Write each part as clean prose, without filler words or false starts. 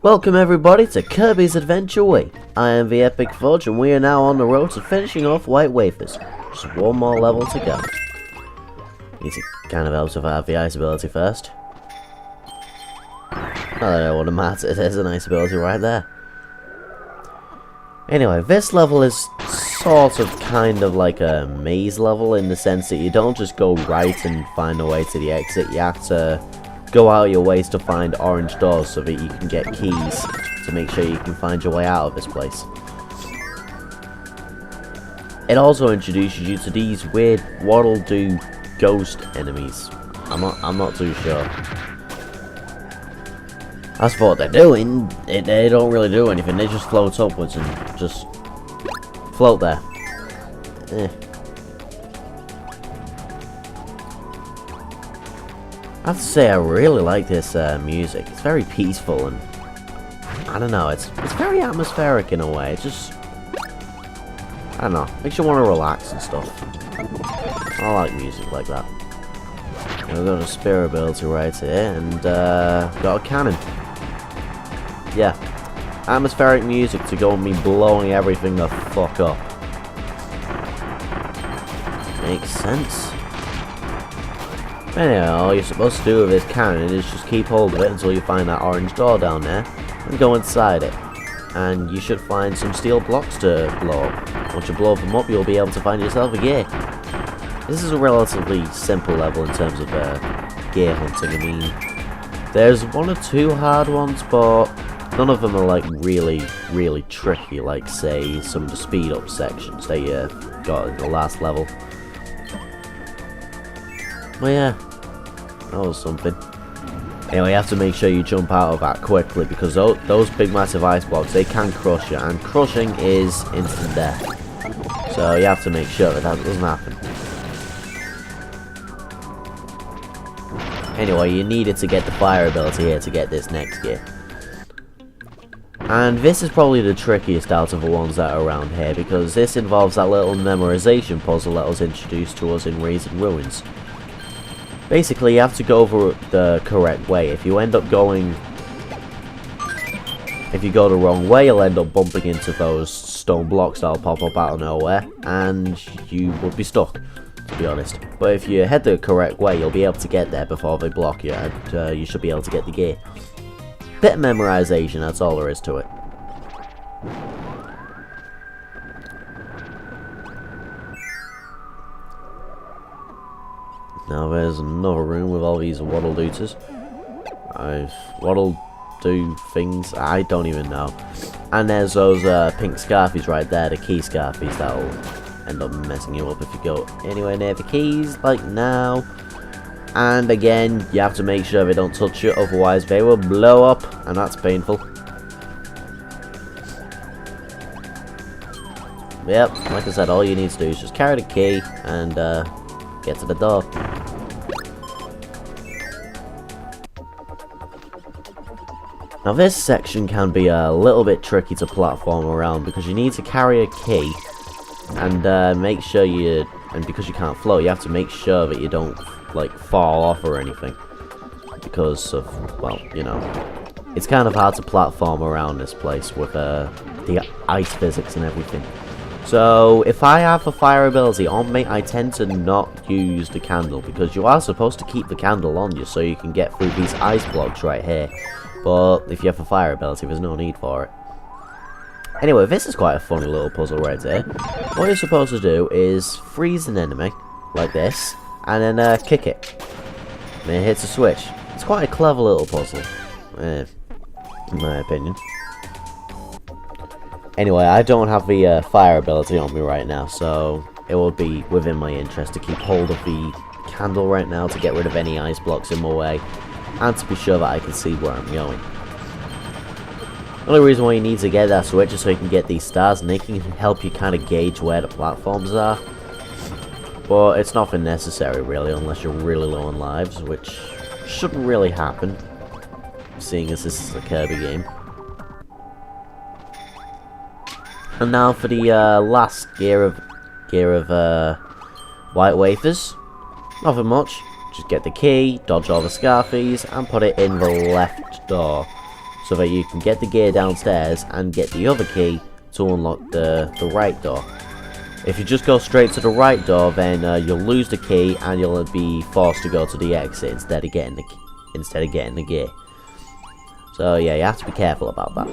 Welcome everybody to Kirby's Adventure Way. I am the Epic Fudge and we are now on the road to finishing off White Wafers. Just one more level to go. Need to kind of help survive the ice ability first. I don't know what matters, there's an ice ability right there. Anyway, this level is sort of kind of like a maze level in the sense that you don't just go right and find a way to the exit, you have to go out of your ways to find orange doors so that you can get keys to make sure you can find your way out of this place. It also introduces you to these weird waddle-doo ghost enemies. I'm not too sure. That's what they're doing. They don't really do anything. They just float upwards and just float there. I have to say, I really like this music. It's very peaceful and I don't know. It's very atmospheric in a way. It's just, I don't know, makes you want to relax and stuff. I like music like that. We've got a spare ability right here and got a cannon. Yeah, atmospheric music to go and me blowing everything the fuck up. Makes sense. Anyway, all you're supposed to do with this cannon is just keep hold of it until you find that orange door down there and go inside it. And you should find some steel blocks to blow up. Once you blow them up, you'll be able to find yourself a gear. This is a relatively simple level in terms of gear hunting. I mean, there's one or two hard ones, but none of them are like really tricky, like say some of the speed up sections that you got in the last level. Well, yeah, that was something. Anyway, you have to make sure you jump out of that quickly because those big massive ice blocks, they can crush you, and crushing is instant death. So you have to make sure that doesn't happen. Anyway, you needed to get the fire ability here to get this next gear. And this is probably the trickiest out of the ones that are around here because this involves that little memorization puzzle that was introduced to us in Raised Ruins. Basically, you have to go over the correct way. If you end up going... If you go the wrong way, you'll end up bumping into those stone blocks that'll pop up out of nowhere, and you would be stuck, to be honest. But if you head the correct way, you'll be able to get there before they block you, and you should be able to get the gear. Bit of memorization, that's all there is to it. Now there's another room with all these waddle-dooters. Waddle-do things, I don't even know. And there's those pink scarfies right there, the key scarfies that'll end up messing you up if you go anywhere near the keys, like now. And again, you have to make sure they don't touch you, otherwise they will blow up, and that's painful. Yep, like I said, all you need to do is just carry the key and get to the door. Now this section can be a little bit tricky to platform around because you need to carry a key and make sure and because you can't float, you have to make sure that you don't like fall off or anything because of, well, you know, it's kind of hard to platform around this place with the ice physics and everything. So if I have a fire ability on me, I tend to not use the candle because you are supposed to keep the candle on you so you can get through these ice blocks right here. But if you have a fire ability, there's no need for it. Anyway, this is quite a funny little puzzle right here. What you're supposed to do is freeze an enemy, like this, and then kick it. And it hits a switch. It's quite a clever little puzzle, in my opinion. Anyway, I don't have the fire ability on me right now, so it will be within my interest to keep hold of the candle right now to get rid of any ice blocks in my way, and to be sure that I can see where I'm going. The only reason why you need to get that switch is so you can get these stars, and they can help you kind of gauge where the platforms are. But it's nothing necessary really, unless you're really low on lives, which shouldn't really happen, seeing as this is a Kirby game. And now for the last gear of White Wafers. Nothing much. Just get the key, dodge all the scarfies, and put it in the left door. so that you can get the gear downstairs and get the other key to unlock the right door. If you just go straight to the right door, then you'll lose the key and you'll be forced to go to the exit instead of getting the gear. So yeah, you have to be careful about that.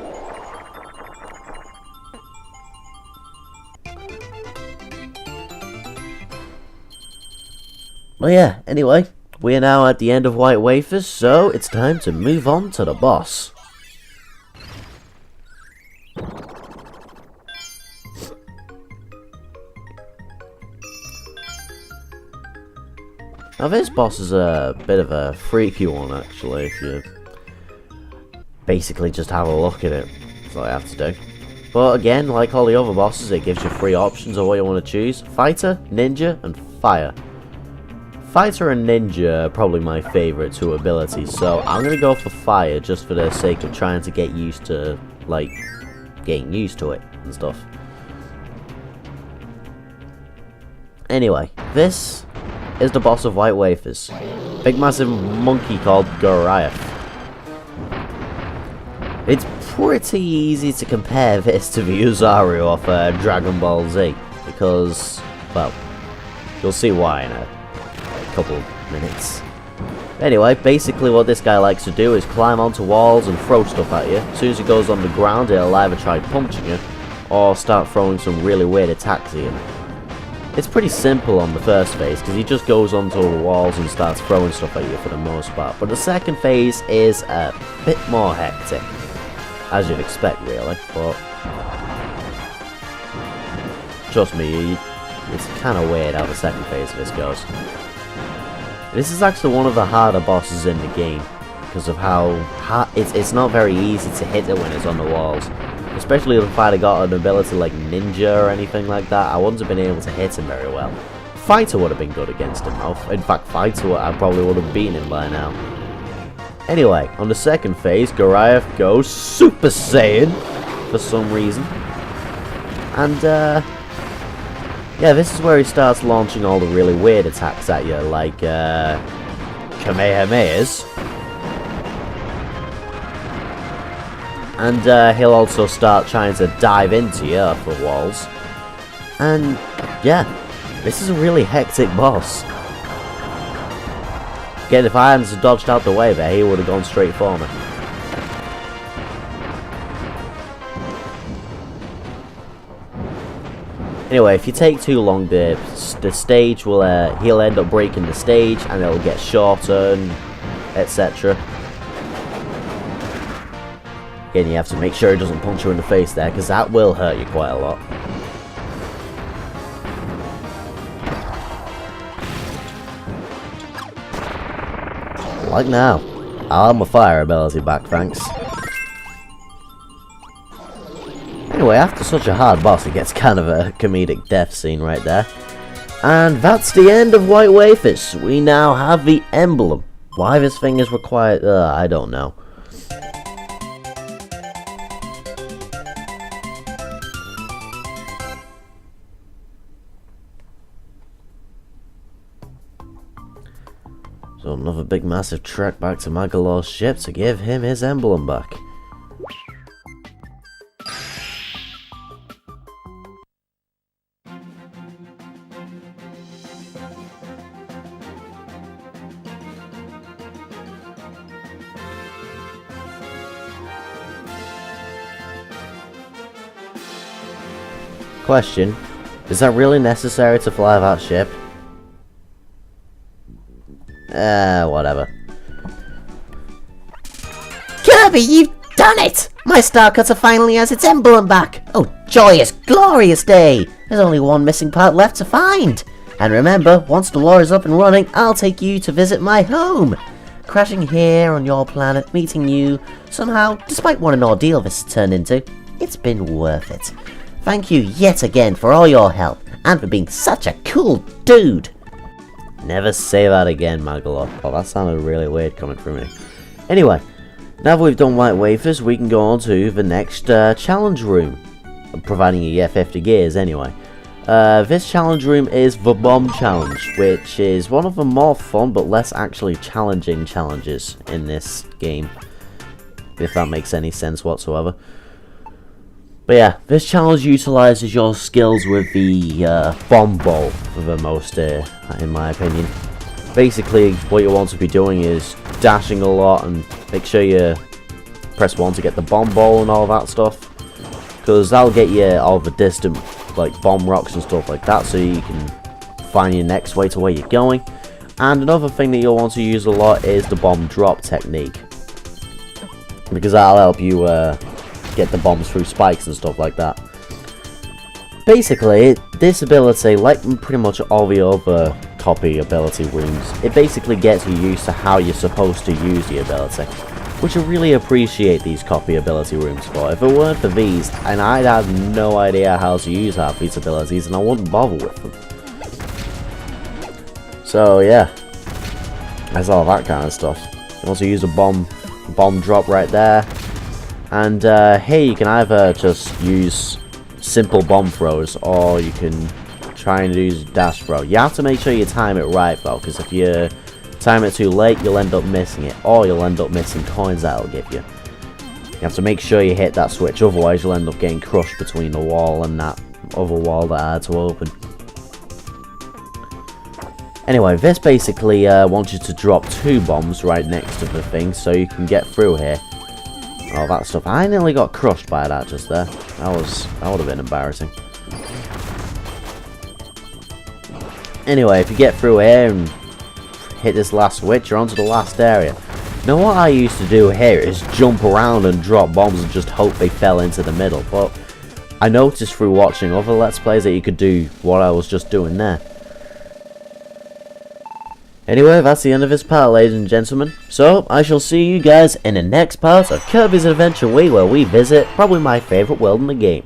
Well yeah, anyway, we are now at the end of White Wafers, so it's time to move on to the boss. Now this boss is a bit of a freaky one actually, if you basically just have a look at it. That's all you have to do. But again, like all the other bosses, it gives you 3 options of what you want to choose. Fighter, Ninja, and Fire. Fighter and Ninja are probably my favourite 2 abilities, so I'm going to go for Fire just for the sake of trying to get used to, like, getting used to it and stuff. Anyway, this is the boss of White Wafers. Big massive monkey called Goliath. It's pretty easy to compare this to the Oozaru of Dragon Ball Z, because, well, you'll see why in a couple of minutes. Anyway, basically what this guy likes to do is climb onto walls and throw stuff at you. As soon as he goes on the ground, he'll either try punching you, or start throwing some really weird attacks at you. It's pretty simple on the first phase, because he just goes onto the walls and starts throwing stuff at you for the most part. But the second phase is a bit more hectic, as you'd expect really, but trust me, it's kind of weird how the second phase of this goes. This is actually one of the harder bosses in the game, because of how hard it's not very easy to hit it when it's on the walls. Especially if I'd have got an ability like Ninja or anything like that, I wouldn't have been able to hit him very well. Fighter would have been good against him though. In fact, Fighter, I probably would have beaten him by now. Anyway, on the second phase, Goliath goes Super Saiyan for some reason. And, yeah, this is where he starts launching all the really weird attacks at you, like, Kamehamehas. And he'll also start trying to dive into you off the walls. And yeah, this is a really hectic boss. Again, if I hadn't dodged out the way there, he would have gone straight for me. Anyway, if you take too long, the stage will, he'll end up breaking the stage, and it'll get shorter, and etc. Again, you have to make sure it doesn't punch you in the face there, because that will hurt you quite a lot. Like now. I'll have my fire ability back, thanks. Anyway, after such a hard boss, it gets kind of a comedic death scene right there. And that's the end of White Wafers. We now have the emblem. Why this thing is required, I don't know. So another big massive trek back to Magolor's ship to give him his emblem back. Question, is that really necessary to fly that ship? Whatever. Kirby, you've done it! My star cutter finally has its emblem back! Oh, joyous, glorious day! There's only one missing part left to find! And remember, once the lore is up and running, I'll take you to visit my home! Crashing here on your planet, meeting you, somehow, despite what an ordeal this has turned into, it's been worth it. Thank you yet again for all your help, and for being such a cool dude! Never say that again, Magolor. Oh, that sounded really weird coming from me. Anyway, now that we've done White Wafers, we can go on to the next challenge room. Providing you get 50 gears anyway. This challenge room is the Bomb Challenge, which is one of the more fun but less actually challenging challenges in this game. if that makes any sense whatsoever. But yeah, this challenge utilizes your skills with the bomb ball for the most, in my opinion. Basically, what you want to be doing is dashing a lot and make sure you press 1 to get the bomb ball and all that stuff. Because that'll get you all the distant, like, bomb rocks and stuff like that, so you can find your next way to where you're going. And another thing that you'll want to use a lot is the bomb drop technique. Because that'll help you get the bombs through spikes and stuff like that. Basically, this ability, like pretty much all the other copy ability rooms, it basically gets you used to how you're supposed to use the ability. Which I really appreciate these copy ability rooms for. If it weren't for these, and I'd have no idea how to use half these abilities, and I wouldn't bother with them. So yeah, that's all that kind of stuff. You also use a bomb drop right there, and here you can either just use simple bomb throws, or you can try and use dash throw. You have to make sure you time it right though, because if you time it too late, you'll end up missing it, or you'll end up missing coins that'll give you. You have to make sure you hit that switch, otherwise you'll end up getting crushed between the wall and that other wall that I had to open. Anyway, this basically wants you to drop 2 bombs right next to the thing, so you can get through here. All that stuff. I nearly got crushed by that just there. That would have been embarrassing. Anyway, if you get through here and hit this last switch, you're onto the last area. Now what I used to do here is jump around and drop bombs and just hope they fell into the middle, but I noticed through watching other Let's Plays that you could do what I was just doing there. Anyway, that's the end of this part, ladies and gentlemen. So, I shall see you guys in the next part of Kirby's Adventure Wii, where we visit probably my favourite world in the game.